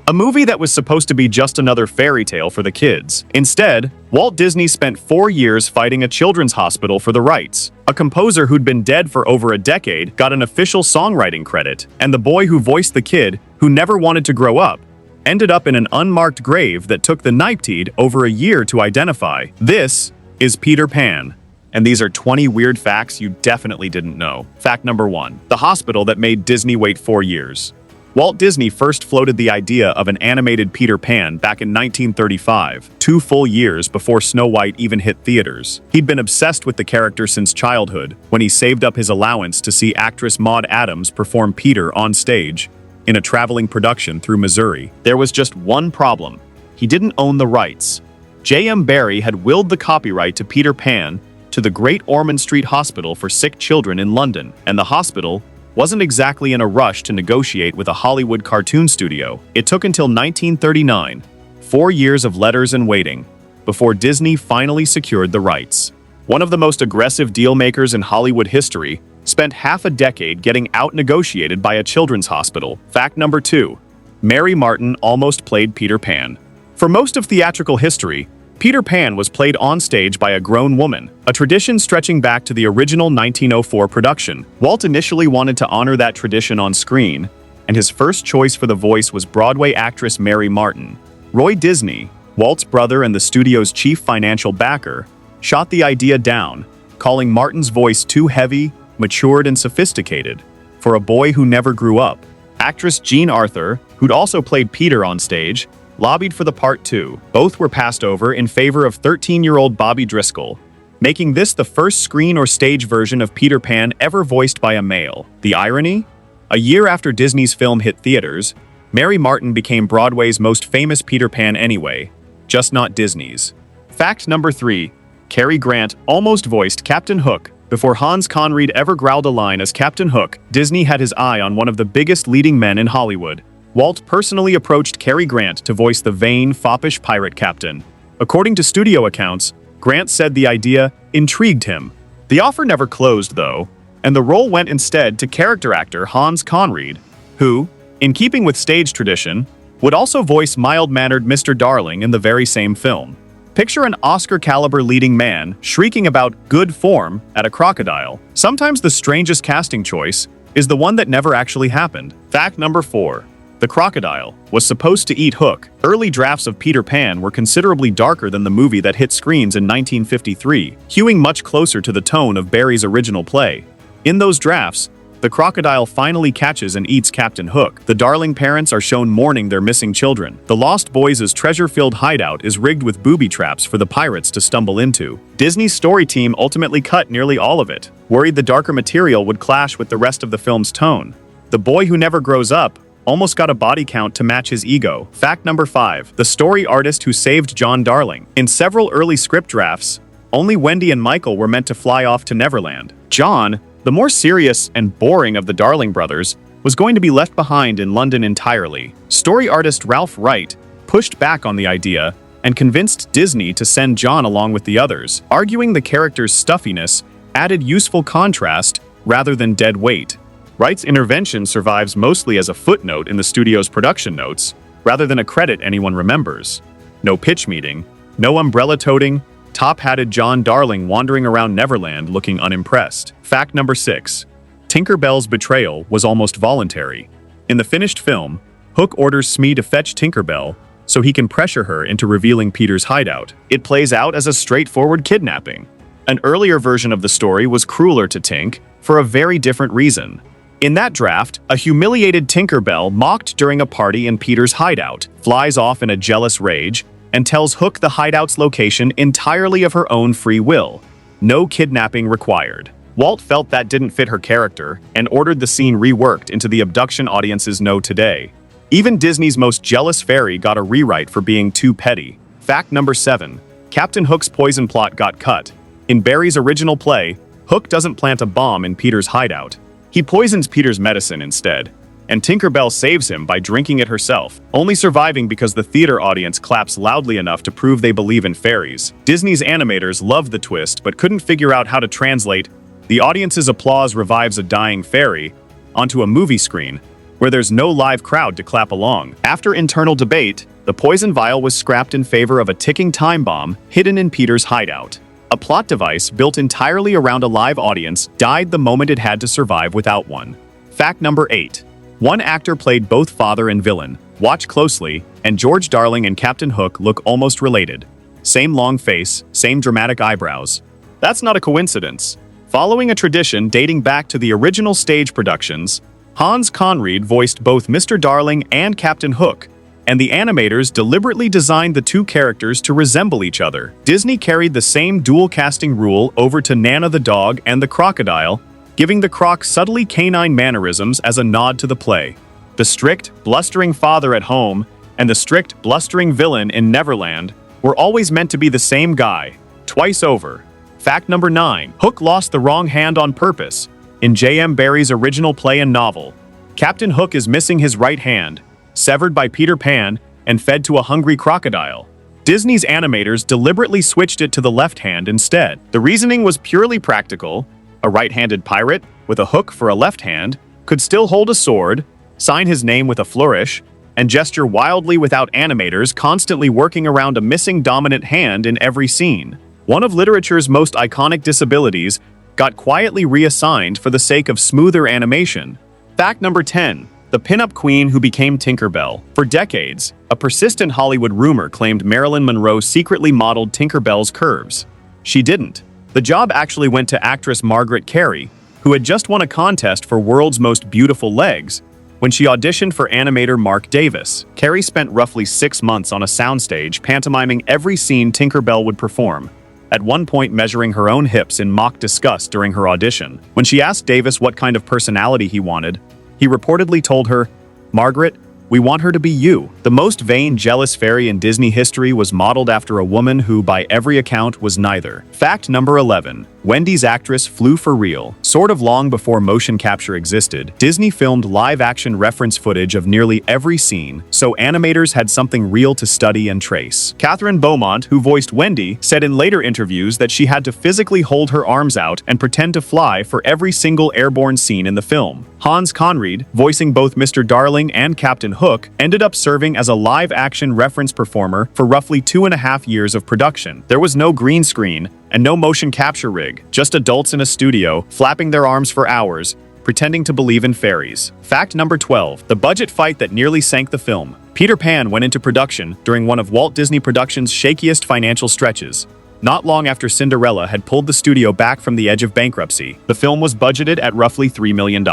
a movie that was supposed to be just another fairy tale for the kids. Instead, Walt Disney spent 4 years fighting a children's hospital for the rights. A composer who'd been dead for over a decade got an official songwriting credit, and the boy who voiced the kid, who never wanted to grow up, ended up in an unmarked grave that took the Niptide over a year to identify. This is Peter Pan. And these are 20 weird facts you definitely didn't know. Fact number 1. The hospital that made Disney wait 4 years. Walt Disney first floated the idea of an animated Peter Pan back in 1935, 2 full years before Snow White even hit theaters. He'd been obsessed with the character since childhood, when he saved up his allowance to see actress Maud Adams perform Peter on stage in a traveling production through Missouri. There was just one problem. He didn't own the rights. J.M. Barrie had willed the copyright to Peter Pan to the Great Ormond Street Hospital for Sick Children in London, and the hospital wasn't exactly in a rush to negotiate with a Hollywood cartoon studio. It took until 1939, 4 years of letters and waiting, before Disney finally secured the rights. One of the most aggressive deal-makers in Hollywood history spent half a decade getting out-negotiated by a children's hospital. Fact number 2. Mary Martin almost played Peter Pan. For most of theatrical history, Peter Pan was played on stage by a grown woman, a tradition stretching back to the original 1904 production. Walt initially wanted to honor that tradition on screen, and his first choice for the voice was Broadway actress Mary Martin. Roy Disney, Walt's brother and the studio's chief financial backer, shot the idea down, calling Martin's voice too heavy, matured, and sophisticated for a boy who never grew up. Actress Jean Arthur, who'd also played Peter on stage, lobbied for the part too. Both were passed over in favor of 13-year-old Bobby Driscoll, making this the first screen or stage version of Peter Pan ever voiced by a male. The irony? A year after Disney's film hit theaters, Mary Martin became Broadway's most famous Peter Pan anyway, just not Disney's. Fact number 3. Cary Grant almost voiced Captain Hook. Before Hans Conried ever growled a line as Captain Hook, Disney had his eye on one of the biggest leading men in Hollywood. Walt personally approached Cary Grant to voice the vain, foppish pirate captain. According to studio accounts, Grant said the idea intrigued him. The offer never closed, though, and the role went instead to character actor Hans Conried, who, in keeping with stage tradition, would also voice mild-mannered Mr. Darling in the very same film. Picture an Oscar-caliber leading man shrieking about good form at a crocodile. Sometimes the strangest casting choice is the one that never actually happened. Fact number 4. The crocodile was supposed to eat Hook. Early drafts of Peter Pan were considerably darker than the movie that hit screens in 1953, hewing much closer to the tone of Barrie's original play. In those drafts, the crocodile finally catches and eats Captain Hook. The Darling parents are shown mourning their missing children. The Lost Boys' treasure-filled hideout is rigged with booby traps for the pirates to stumble into. Disney's story team ultimately cut nearly all of it, worried the darker material would clash with the rest of the film's tone. The boy who never grows up almost got a body count to match his ego. Fact number 5. The story artist who saved John Darling. In several early script drafts, only Wendy and Michael were meant to fly off to Neverland. John, the more serious and boring of the Darling brothers, was going to be left behind in London entirely. Story artist Ralph Wright pushed back on the idea and convinced Disney to send John along with the others, arguing the character's stuffiness added useful contrast rather than dead weight. Wright's intervention survives mostly as a footnote in the studio's production notes, rather than a credit anyone remembers. No pitch meeting, no umbrella-toting, top-hatted John Darling wandering around Neverland looking unimpressed. Fact number 6. Tinker Bell's betrayal was almost voluntary. In the finished film, Hook orders Smee to fetch Tinker Bell so he can pressure her into revealing Peter's hideout. It plays out as a straightforward kidnapping. An earlier version of the story was crueler to Tink for a very different reason. In that draft, a humiliated Tinker Bell, mocked during a party in Peter's hideout, flies off in a jealous rage and tells Hook the hideout's location entirely of her own free will. No kidnapping required. Walt felt that didn't fit her character and ordered the scene reworked into the abduction audiences know today. Even Disney's most jealous fairy got a rewrite for being too petty. Fact number 7. Captain Hook's poison plot got cut. In Barrie's original play, Hook doesn't plant a bomb in Peter's hideout. He poisons Peter's medicine instead, and Tinker Bell saves him by drinking it herself, only surviving because the theater audience claps loudly enough to prove they believe in fairies. Disney's animators loved the twist but couldn't figure out how to translate "the audience's applause revives a dying fairy" onto a movie screen, where there's no live crowd to clap along. After internal debate, the poison vial was scrapped in favor of a ticking time bomb hidden in Peter's hideout. A plot device built entirely around a live audience died the moment it had to survive without one. Fact number 8. One actor played both father and villain. Watch closely, and George Darling and Captain Hook look almost related. Same long face, same dramatic eyebrows. That's not a coincidence. Following a tradition dating back to the original stage productions, Hans Conried voiced both Mr. Darling and Captain Hook, and the animators deliberately designed the two characters to resemble each other. Disney carried the same dual casting rule over to Nana the dog and the crocodile, giving the croc subtly canine mannerisms as a nod to the play. The strict, blustering father at home and the strict, blustering villain in Neverland were always meant to be the same guy, twice over. Fact number 9. Hook lost the wrong hand on purpose. In J.M. Barrie's original play and novel, Captain Hook is missing his right hand, severed by Peter Pan and fed to a hungry crocodile. Disney's animators deliberately switched it to the left hand instead. The reasoning was purely practical. A right-handed pirate, with a hook for a left hand, could still hold a sword, sign his name with a flourish, and gesture wildly without animators constantly working around a missing dominant hand in every scene. One of literature's most iconic disabilities got quietly reassigned for the sake of smoother animation. Fact number 10. The pinup queen who became Tinkerbell. For decades, a persistent Hollywood rumor claimed Marilyn Monroe secretly modeled Tinkerbell's curves. She didn't. The job actually went to actress Margaret Carey, who had just won a contest for World's Most Beautiful Legs, when she auditioned for animator Mark Davis. Carey spent roughly 6 months on a soundstage pantomiming every scene Tinkerbell would perform, at one point measuring her own hips in mock disgust during her audition. When she asked Davis what kind of personality he wanted, he reportedly told her, "Margaret, we want her to be you." The most vain, jealous fairy in Disney history was modeled after a woman who, by every account, was neither. Fact number 11. Wendy's actress flew for real. Sort of long before motion capture existed, Disney filmed live-action reference footage of nearly every scene, so animators had something real to study and trace. Catherine Beaumont, who voiced Wendy, said in later interviews that she had to physically hold her arms out and pretend to fly for every single airborne scene in the film. Hans Conried, voicing both Mr. Darling and Captain Hook, ended up serving as a live-action reference performer for roughly 2.5 years of production. There was no green screen and no motion capture rig, just adults in a studio flapping their arms for hours, pretending to believe in fairies. Fact number 12. The budget fight that nearly sank the film. Peter Pan went into production during one of Walt Disney Productions' shakiest financial stretches. Not long after Cinderella had pulled the studio back from the edge of bankruptcy, the film was budgeted at roughly $3 million.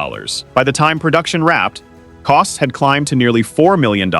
By the time production wrapped, costs had climbed to nearly $4 million,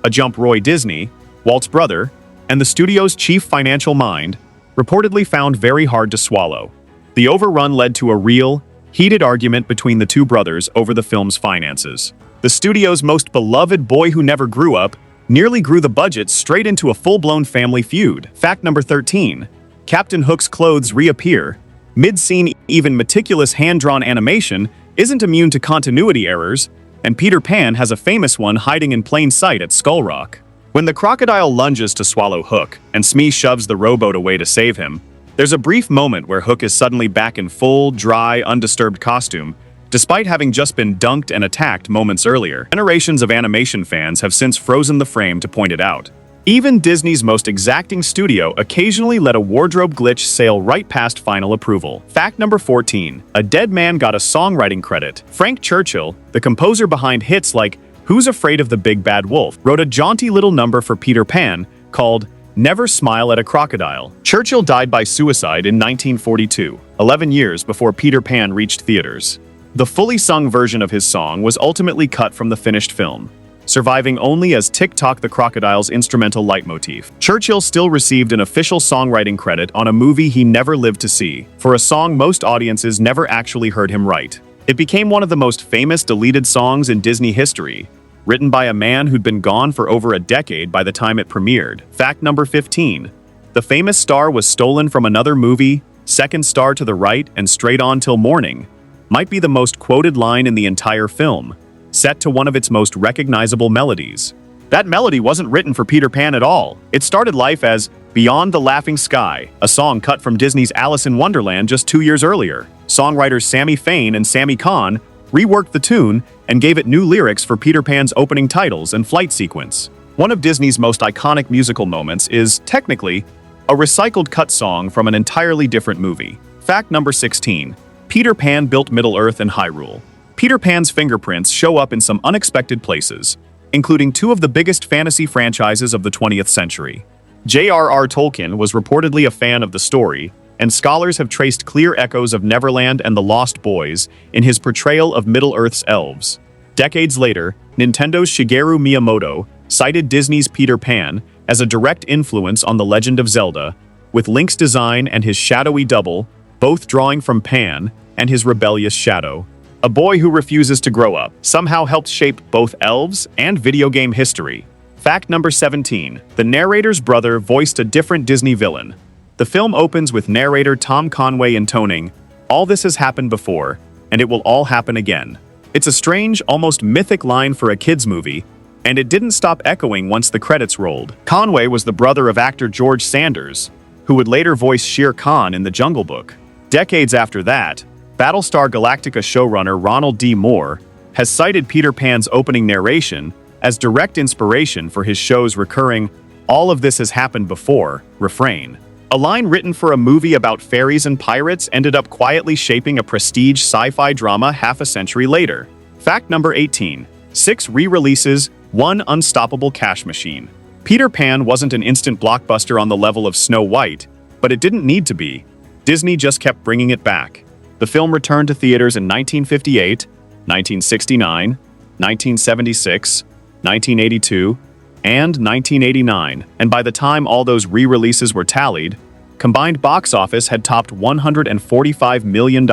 a jump Roy Disney, Walt's brother, and the studio's chief financial mind, reportedly found very hard to swallow. The overrun led to a real, heated argument between the two brothers over the film's finances. The studio's most beloved boy who never grew up nearly grew the budget straight into a full-blown family feud. Fact number 13. Captain Hook's clothes reappear. Mid-scene, even meticulous hand-drawn animation isn't immune to continuity errors, and Peter Pan has a famous one hiding in plain sight at Skull Rock. When the crocodile lunges to swallow Hook, and Smee shoves the rowboat away to save him, there's a brief moment where Hook is suddenly back in full, dry, undisturbed costume, despite having just been dunked and attacked moments earlier. Generations of animation fans have since frozen the frame to point it out. Even Disney's most exacting studio occasionally let a wardrobe glitch sail right past final approval. Fact number 14. A dead man got a songwriting credit. Frank Churchill, the composer behind hits like Who's Afraid of the Big Bad Wolf, wrote a jaunty little number for Peter Pan called Never Smile at a Crocodile. Churchill died by suicide in 1942, 11 years before Peter Pan reached theaters. The fully sung version of his song was ultimately cut from the finished film, surviving only as Tick Tock the Crocodile's instrumental leitmotif. Churchill still received an official songwriting credit on a movie he never lived to see, for a song most audiences never actually heard him write. It became one of the most famous deleted songs in Disney history, written by a man who'd been gone for over a decade by the time it premiered. Fact number 15. The famous star was stolen from another movie, Second Star to the Right and Straight On Till Morning, might be the most quoted line in the entire film, set to one of its most recognizable melodies. That melody wasn't written for Peter Pan at all. It started life as Beyond the Laughing Sky, a song cut from Disney's Alice in Wonderland just 2 years earlier. Songwriters Sammy Fain and Sammy Kahn reworked the tune, and gave it new lyrics for Peter Pan's opening titles and flight sequence. One of Disney's most iconic musical moments is, technically, a recycled cut song from an entirely different movie. Fact number 16. Peter Pan built Middle-earth and Hyrule. Peter Pan's fingerprints show up in some unexpected places, including two of the biggest fantasy franchises of the 20th century. J.R.R. Tolkien was reportedly a fan of the story, and scholars have traced clear echoes of Neverland and the Lost Boys in his portrayal of Middle-earth's elves. Decades later, Nintendo's Shigeru Miyamoto cited Disney's Peter Pan as a direct influence on The Legend of Zelda, with Link's design and his shadowy double both drawing from Pan and his rebellious shadow. A boy who refuses to grow up somehow helped shape both elves and video game history. Fact number 17. The narrator's brother voiced a different Disney villain. The film opens with narrator Tom Conway intoning, "All this has happened before, and it will all happen again." It's a strange, almost mythic line for a kids' movie, and it didn't stop echoing once the credits rolled. Conway was the brother of actor George Sanders, who would later voice Shere Khan in The Jungle Book. Decades after that, Battlestar Galactica showrunner Ronald D. Moore has cited Peter Pan's opening narration as direct inspiration for his show's recurring "all of this has happened before" refrain. A line written for a movie about fairies and pirates ended up quietly shaping a prestige sci-fi drama half a century later. Fact number 18. 6 re-releases, 1 unstoppable cash machine. Peter Pan wasn't an instant blockbuster on the level of Snow White, but it didn't need to be. Disney just kept bringing it back. The film returned to theaters in 1958, 1969, 1976, 1982, and 1989, and by the time all those re-releases were tallied, combined box office had topped $145 million.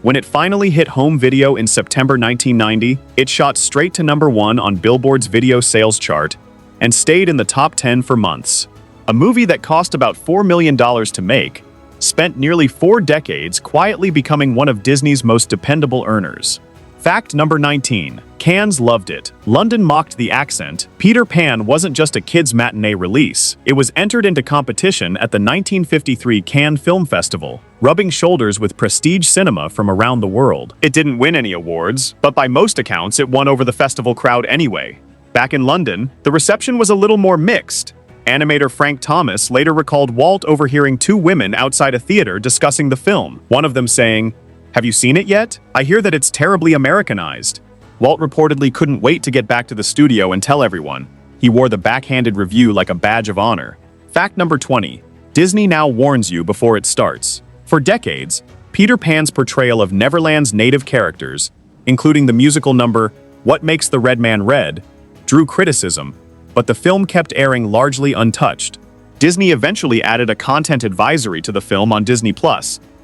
When it finally hit home video in September 1990, it shot straight to #1 on Billboard's video sales chart and stayed in the top 10 for months. A movie that cost about $4 million to make spent nearly 4 decades quietly becoming one of Disney's most dependable earners. Fact number 19. Cannes loved it. London mocked the accent. Peter Pan wasn't just a kids' matinee release. It was entered into competition at the 1953 Cannes Film Festival, rubbing shoulders with prestige cinema from around the world. It didn't win any awards, but by most accounts it won over the festival crowd anyway. Back in London, the reception was a little more mixed. Animator Frank Thomas later recalled Walt overhearing 2 women outside a theater discussing the film, one of them saying, "Have you seen it yet? I hear that it's terribly Americanized." Walt reportedly couldn't wait to get back to the studio and tell everyone. He wore the backhanded review like a badge of honor. Fact number 20. Disney now warns you before it starts. For decades, Peter Pan's portrayal of Neverland's native characters, including the musical number "What Makes the Red Man Red," drew criticism, but the film kept airing largely untouched. Disney eventually added a content advisory to the film on Disney+,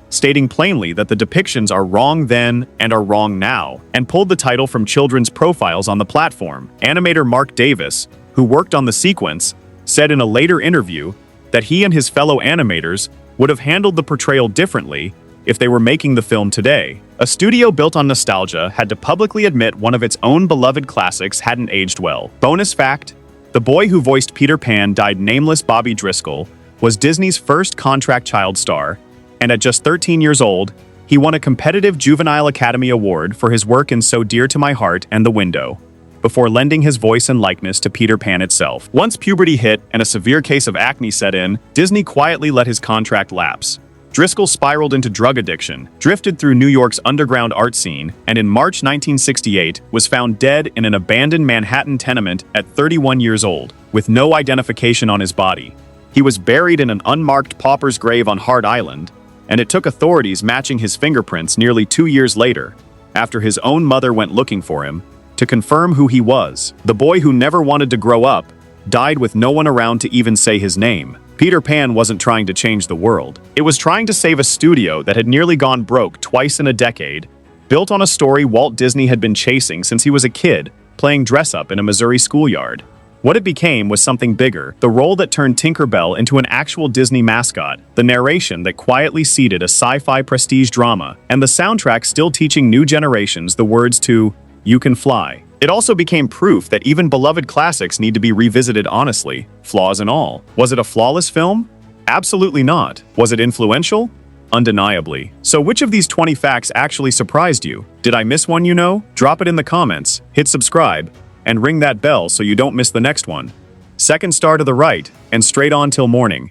stating plainly that the depictions are wrong then and are wrong now, and pulled the title from children's profiles on the platform. Animator Mark Davis, who worked on the sequence, said in a later interview that he and his fellow animators would have handled the portrayal differently if they were making the film today. A studio built on nostalgia had to publicly admit one of its own beloved classics hadn't aged well. Bonus fact: the boy who voiced Peter Pan, died nameless Bobby Driscoll, was Disney's first contract child star, and at just 13 years old, he won a competitive Juvenile Academy Award for his work in So Dear to My Heart and The Window, before lending his voice and likeness to Peter Pan itself. Once puberty hit and a severe case of acne set in, Disney quietly let his contract lapse. Driscoll spiraled into drug addiction, drifted through New York's underground art scene, and in March 1968 was found dead in an abandoned Manhattan tenement at 31 years old, with no identification on his body. He was buried in an unmarked pauper's grave on Hart Island, and it took authorities matching his fingerprints nearly 2 years later, after his own mother went looking for him, to confirm who he was. The boy who never wanted to grow up died with no one around to even say his name. Peter Pan wasn't trying to change the world. It was trying to save a studio that had nearly gone broke twice in a decade, built on a story Walt Disney had been chasing since he was a kid, playing dress-up in a Missouri schoolyard. What it became was something bigger, the role that turned Tinker Bell into an actual Disney mascot, the narration that quietly seeded a sci-fi prestige drama, and the soundtrack still teaching new generations the words to "You Can Fly." It also became proof that even beloved classics need to be revisited honestly, flaws and all. Was it a flawless film? Absolutely not. Was it influential? Undeniably. So which of these 20 facts actually surprised you? Did I miss one you know? Drop it in the comments, hit subscribe, and ring that bell so you don't miss the next one. Second star to the right, and straight on till morning.